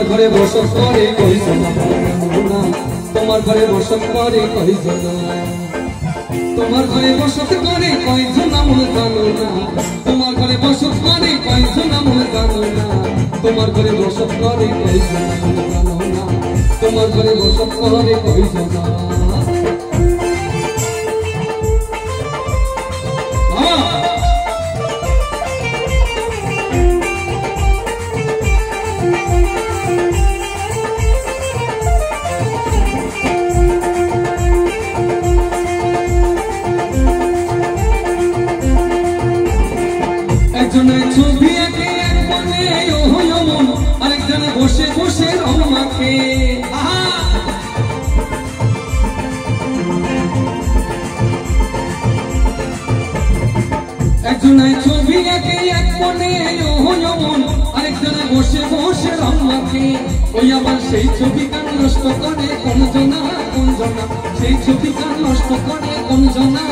তোমার ঘরে বসত করে কইছো না তোমার ঘরে বসত করে কইছো না তোমার ঘরে বসত করে কইছো না মনে জানো না তোমার ঘরে বসত করে কইছো না মনে জানো না তোমার ঘরে বসত করে কইছো না মনে জানো না তোমার ঘরে বসত করে কইছো না একজনে ছবি আঁকে এক মনে ওহয়মন আরেকজনে বসে বসে রং মাখে একজনে ছবি আঁকে এক মনে ওহয়মন আরেকজনে বসে বসে রং মাখে ওই আবার সেই ছবি কান নষ্ট করে কোন জনা সেই ছবি কান নষ্ট করে কোন জনা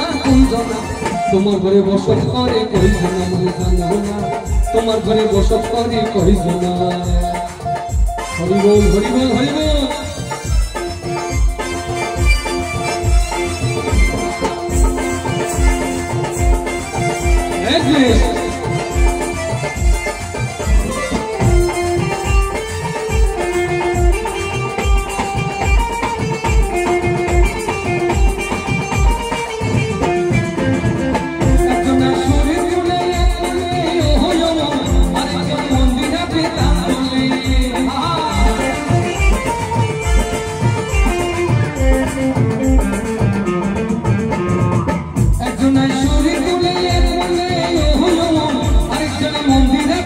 তোমার ঘরে বসত করে কইছো না মনে জানো না তোমার ঘরে বসত করে কইছো না হরি বল হরি বল হরি বল মন্দিরে